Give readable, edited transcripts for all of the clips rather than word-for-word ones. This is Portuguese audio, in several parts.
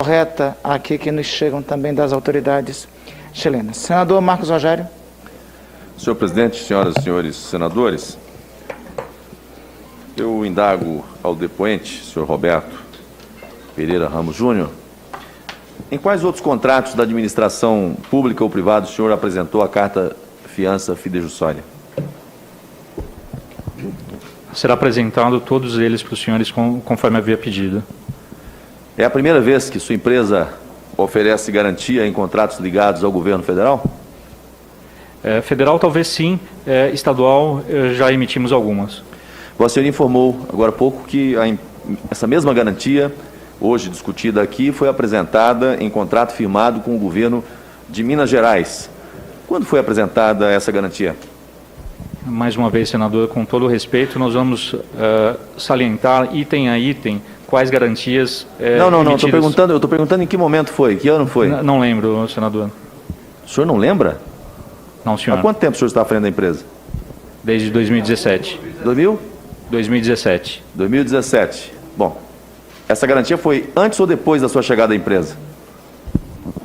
correta aqui que nos chegam também das autoridades chilenas. Senador Marcos Rogério. Senhor presidente, senhoras e senhores senadores, eu indago ao depoente, senhor Roberto Pereira Ramos Júnior, em quais outros contratos da administração pública ou privada o senhor apresentou a carta fiança fidejussória? Será apresentado todos eles para os senhores conforme havia pedido. É a primeira vez que sua empresa oferece garantia em contratos ligados ao governo federal? Federal talvez sim, estadual já emitimos algumas. Vossa Senhoria informou agora há pouco que essa mesma garantia, hoje discutida aqui, foi apresentada em contrato firmado com o governo de Minas Gerais. Quando foi apresentada essa garantia? Mais uma vez, senador, com todo o respeito, nós vamos salientar item a item quais garantias Não, eu estou perguntando em que momento foi, que ano foi? Não lembro, senador. O senhor não lembra? Não, senhor. Há quanto tempo o senhor está à frente da empresa? Desde 2017. 2017. 2017. Bom, essa garantia foi antes ou depois da sua chegada à empresa?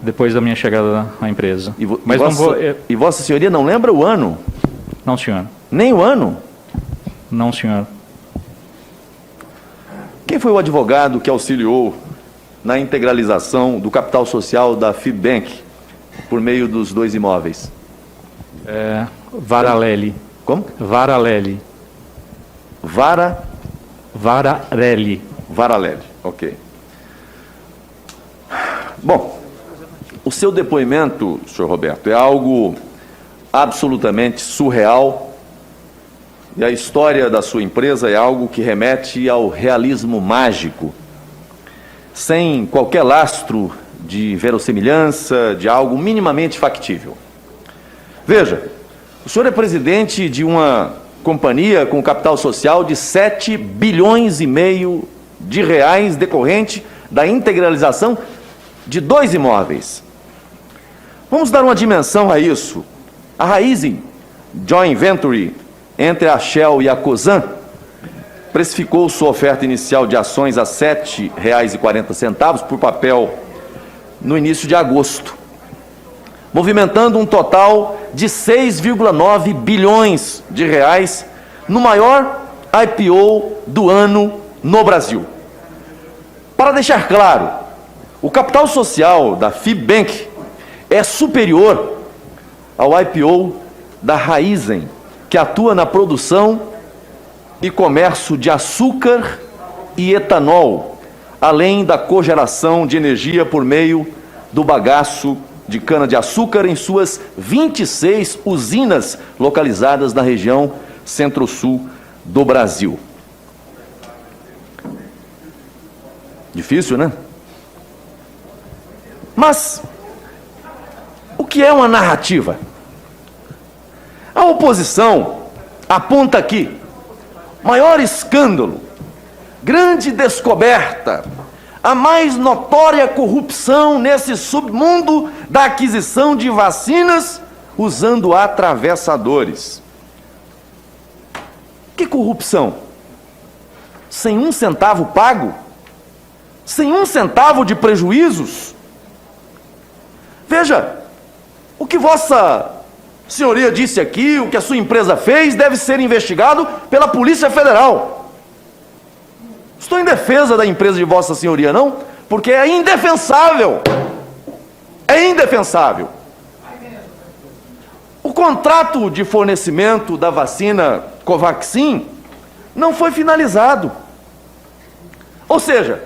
Depois da minha chegada à empresa. E Vossa Senhoria não lembra o ano? Não, senhor. Nem o ano? Não, senhor. Quem foi o advogado que auxiliou na integralização do capital social da FIBank por meio dos dois imóveis? Varalelli. Como? Varalelli. Varalelli. Varalelli, ok. Bom, o seu depoimento, senhor Roberto, é algo absolutamente surreal e a história da sua empresa é algo que remete ao realismo mágico, sem qualquer lastro de verossimilhança, de algo minimamente factível. Veja, o senhor é presidente de uma companhia com capital social de 7 bilhões e meio de reais decorrente da integralização de 2 imóveis. Vamos dar uma dimensão a isso. A Raízen Joint Venture entre a Shell e a Cosan precificou sua oferta inicial de ações a R$ 7,40 por papel no início de agosto, movimentando um total de 6,9 bilhões de reais no maior IPO do ano no Brasil. Para deixar claro, o capital social da FIBank é superior ao IPO da Raízen, que atua na produção e comércio de açúcar e etanol, além da cogeração de energia por meio do bagaço de cana-de-açúcar em suas 26 usinas localizadas na região centro-sul do Brasil. Difícil, né? Mas o que é uma narrativa? A oposição aponta aqui maior escândalo, grande descoberta, a mais notória corrupção nesse submundo da aquisição de vacinas usando atravessadores. Que corrupção? Sem um centavo pago? Sem um centavo de prejuízos? Veja, o que Vossa Senhoria disse aqui, o que a sua empresa fez, deve ser investigado pela Polícia Federal. Estou em defesa da empresa de Vossa Senhoria, não, porque é indefensável. É indefensável. O contrato de fornecimento da vacina Covaxin não foi finalizado. Ou seja,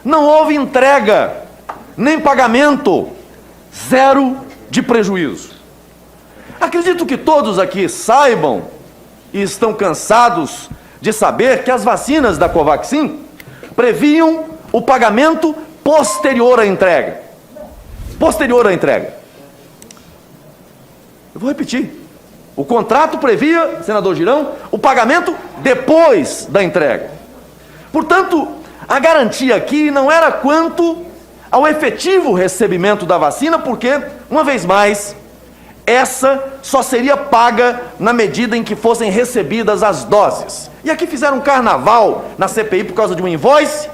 não houve entrega, nem pagamento, zero de prejuízo. Acredito que todos aqui saibam e estão cansados de saber que as vacinas da Covaxin previam o pagamento posterior à entrega. Posterior à entrega. Eu vou repetir. O contrato previa, senador Girão, o pagamento depois da entrega. Portanto, a garantia aqui não era quanto ao efetivo recebimento da vacina, porque, uma vez mais, essa só seria paga na medida em que fossem recebidas as doses. E aqui fizeram um carnaval na CPI por causa de um invoice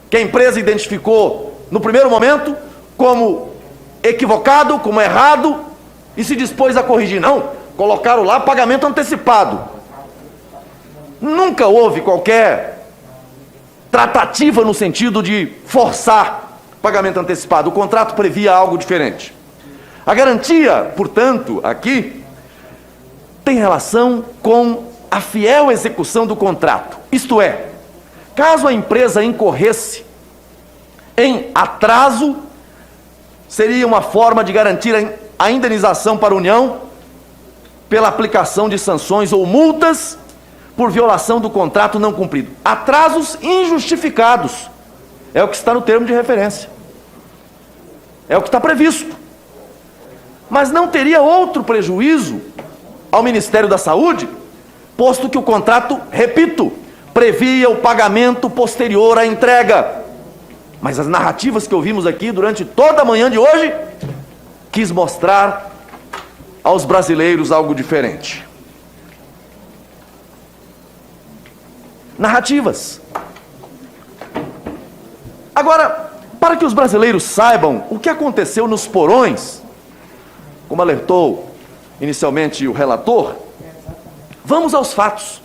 que a empresa identificou no primeiro momento, como equivocado, como errado, e se dispôs a corrigir. Não, colocaram lá pagamento antecipado. Nunca houve qualquer tratativa no sentido de forçar pagamento antecipado. O contrato previa algo diferente. A garantia, portanto, aqui, tem relação com a fiel execução do contrato. Isto é, caso a empresa incorresse em atraso, seria uma forma de garantir a indenização para a União pela aplicação de sanções ou multas por violação do contrato não cumprido. Atrasos injustificados. É o que está no termo de referência. É o que está previsto. Mas não teria outro prejuízo ao Ministério da Saúde, posto que o contrato, repito, previa o pagamento posterior à entrega. Mas as narrativas que ouvimos aqui durante toda a manhã de hoje, quis mostrar aos brasileiros algo diferente. Narrativas. Agora, para que os brasileiros saibam o que aconteceu nos porões, como alertou inicialmente o relator, vamos aos fatos.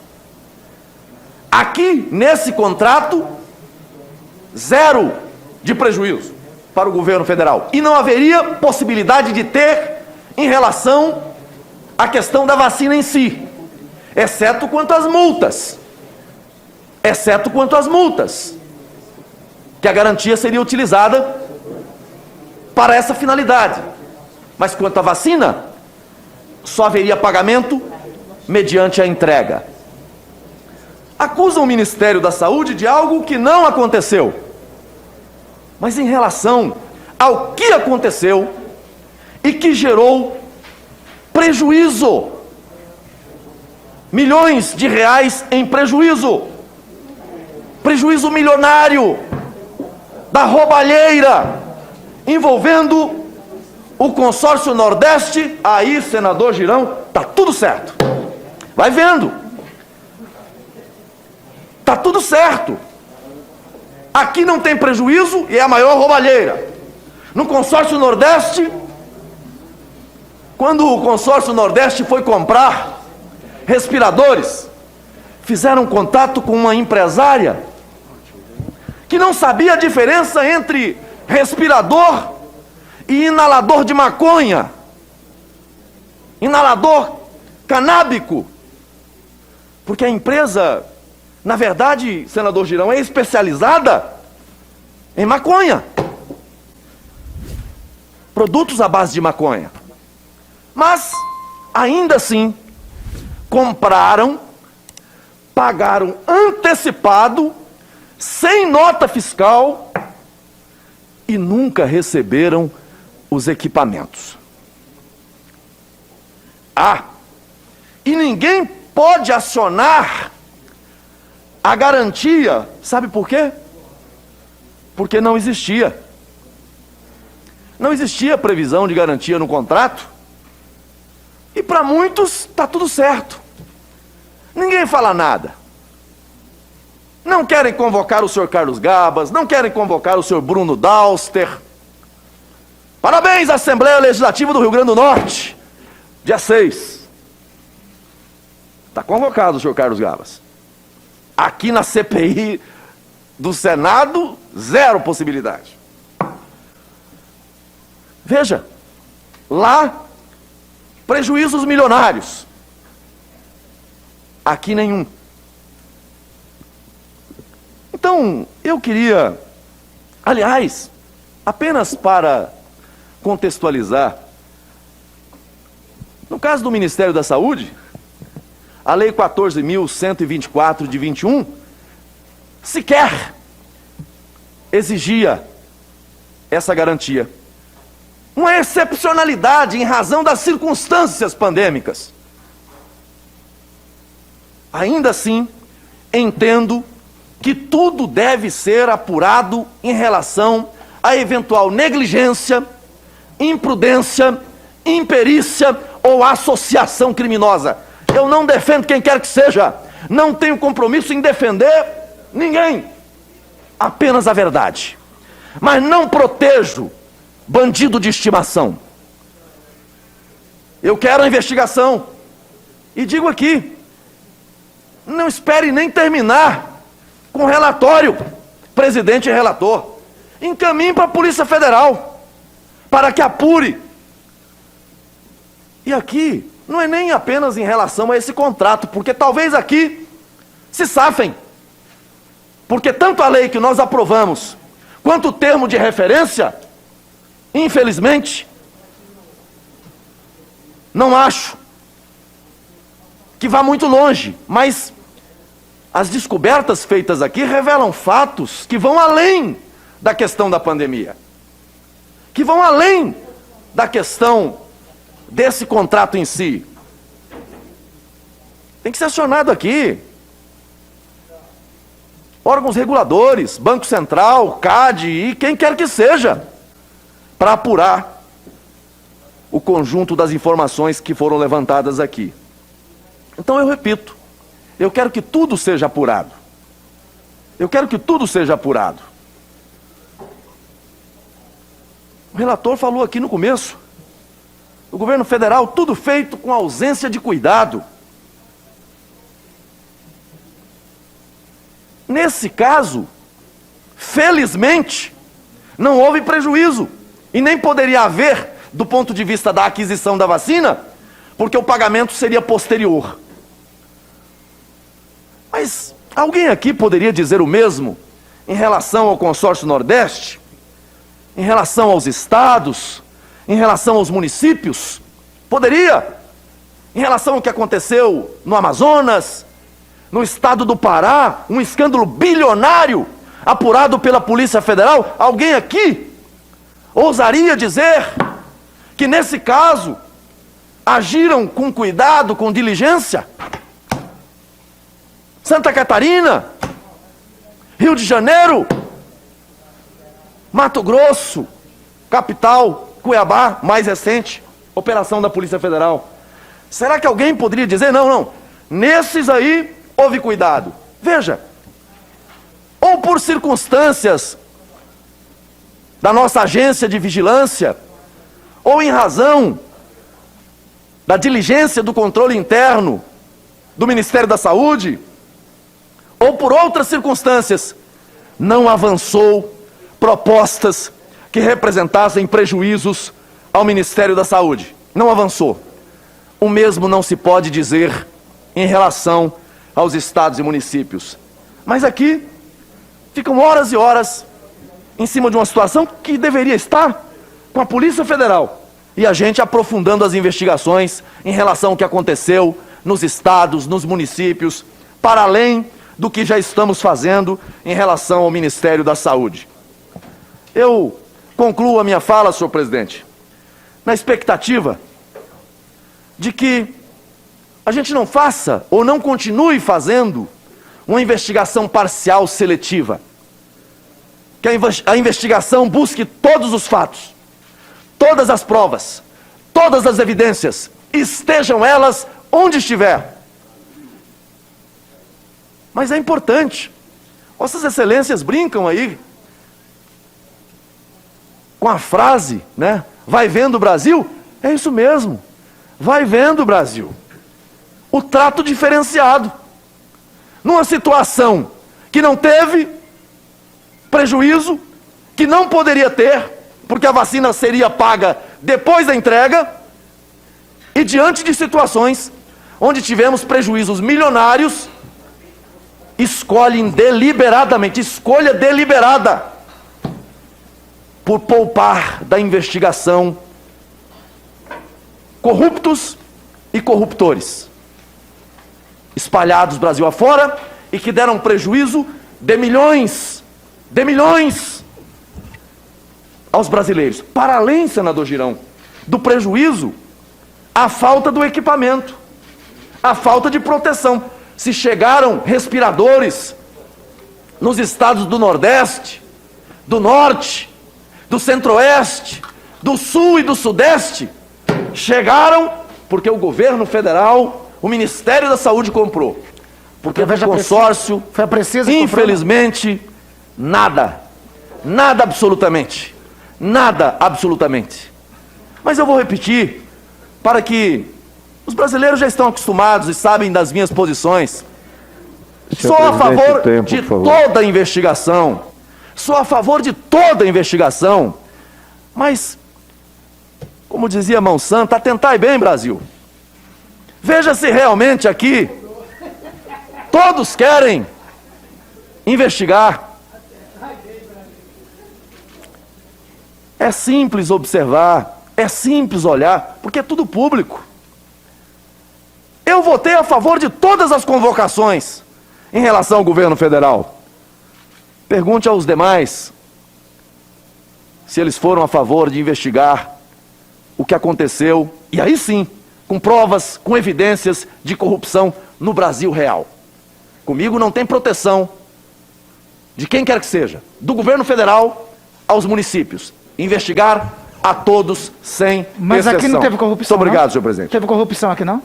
Aqui, nesse contrato, 0 de prejuízo para o governo federal. E não haveria possibilidade de ter em relação à questão da vacina em si, exceto quanto às multas. Exceto quanto às multas, que a garantia seria utilizada para essa finalidade. Mas quanto à vacina, só haveria pagamento mediante a entrega. Acusam o Ministério da Saúde de algo que não aconteceu. Mas em relação ao que aconteceu e que gerou prejuízo, milhões de reais em prejuízo, prejuízo milionário da roubalheira envolvendo o consórcio Nordeste. Aí, senador Girão, tá tudo certo. Vai vendo. Tá tudo certo. Aqui não tem prejuízo e é a maior roubalheira. No consórcio Nordeste, quando o consórcio Nordeste foi comprar respiradores, fizeram contato com uma empresária que não sabia a diferença entre respirador e inalador de maconha, inalador canábico, porque a empresa, na verdade, senador Girão, é especializada em maconha, produtos à base de maconha. Mas, ainda assim, compraram, pagaram antecipado, sem nota fiscal, e nunca receberam os equipamentos. E ninguém pode acionar a garantia, sabe por quê? Porque não existia. Não existia previsão de garantia no contrato. E para muitos está tudo certo. Ninguém fala nada. Não querem convocar o senhor Carlos Gabas, não querem convocar o senhor Bruno Dauster. Parabéns à Assembleia Legislativa do Rio Grande do Norte, dia 6. Está convocado o senhor Carlos Gabas. Aqui na CPI do Senado, 0 possibilidade. Veja, lá, prejuízos milionários. Aqui nenhum. Então, eu queria, aliás, apenas para contextualizar, no caso do Ministério da Saúde, a Lei 14.124 de 21 sequer exigia essa garantia. Uma excepcionalidade em razão das circunstâncias pandêmicas. Ainda assim, entendo que tudo deve ser apurado em relação a eventual negligência, imprudência, imperícia ou associação criminosa. Eu não defendo quem quer que seja, não tenho compromisso em defender ninguém, apenas a verdade. mas não protejo bandido de estimação. Eu quero a investigação. E digo aqui, não espere nem terminar com o relatório, presidente e relator. Encaminhe para a Polícia Federal, para que apure. E aqui, não é nem apenas em relação a esse contrato, porque talvez aqui se safem. Porque tanto a lei que nós aprovamos, quanto o termo de referência, infelizmente, não acho que vá muito longe, mas as descobertas feitas aqui revelam fatos que vão além da questão da pandemia, que vão além da questão desse contrato em si. Tem que ser acionado aqui órgãos reguladores, Banco Central, CAD e quem quer que seja, para apurar o conjunto das informações que foram levantadas aqui. Então eu repito, eu quero que tudo seja apurado. Eu quero que tudo seja apurado. O relator falou aqui no começo, o governo federal, tudo feito com ausência de cuidado. Nesse caso, felizmente, não houve prejuízo, e nem poderia haver, do ponto de vista da aquisição da vacina, porque o pagamento seria posterior. Mas alguém aqui poderia dizer o mesmo em relação ao consórcio Nordeste? Em relação aos estados? Em relação aos municípios? Poderia? Em relação ao que aconteceu no Amazonas, no estado do Pará, um escândalo bilionário apurado pela Polícia Federal? Alguém aqui ousaria dizer que nesse caso agiram com cuidado, com diligência? Santa Catarina, Rio de Janeiro, Mato Grosso, capital, Cuiabá, mais recente, operação da Polícia Federal. Será que alguém poderia dizer, não, nesses aí houve cuidado? Veja, ou por circunstâncias da nossa agência de vigilância, ou em razão da diligência do controle interno do Ministério da Saúde, ou por outras circunstâncias, não avançou propostas que representassem prejuízos ao Ministério da Saúde. Não avançou. O mesmo não se pode dizer em relação aos estados e municípios. Mas aqui, ficam horas e horas em cima de uma situação que deveria estar com a Polícia Federal. E a gente aprofundando as investigações em relação ao que aconteceu nos estados, nos municípios, para além do que já estamos fazendo em relação ao Ministério da Saúde. Eu concluo a minha fala, senhor presidente, na expectativa de que a gente não faça ou não continue fazendo uma investigação parcial seletiva. Que a investigação busque todos os fatos, todas as provas, todas as evidências, estejam elas onde estiver. Mas é importante, Vossas Excelências brincam aí com a frase, né? Vai vendo o Brasil? É isso mesmo, vai vendo o Brasil. O trato diferenciado. Numa situação que não teve prejuízo, que não poderia ter, porque a vacina seria paga depois da entrega, e diante de situações onde tivemos prejuízos milionários, escolhem deliberadamente, escolha deliberada, por poupar da investigação corruptos e corruptores, espalhados Brasil afora, e que deram prejuízo de milhões aos brasileiros. Para além, senador Girão, do prejuízo, a falta do equipamento, a falta de proteção. Se chegaram respiradores nos estados do Nordeste, do Norte, do Centro-Oeste, do Sul e do Sudeste, chegaram porque o governo federal, o Ministério da Saúde comprou. Porque o consórcio, foi a Precisa, infelizmente, nada. Nada absolutamente. Nada absolutamente. Mas eu vou repetir para que os brasileiros já estão acostumados e sabem das minhas posições. Sou a favor de toda a investigação. Sou a favor de toda a investigação. Mas, como dizia Mão Santa, atentai bem, Brasil. Veja se realmente aqui todos querem investigar. É simples observar, é simples olhar, porque é tudo público. Eu votei a favor de todas as convocações em relação ao governo federal. Pergunte aos demais se eles foram a favor de investigar o que aconteceu, e aí sim, com provas, com evidências de corrupção no Brasil real. Comigo não tem proteção de quem quer que seja, do governo federal aos municípios. Investigar a todos sem exceção. Mas aqui não teve corrupção, Muito obrigado, não? senhor presidente. Teve corrupção aqui, não?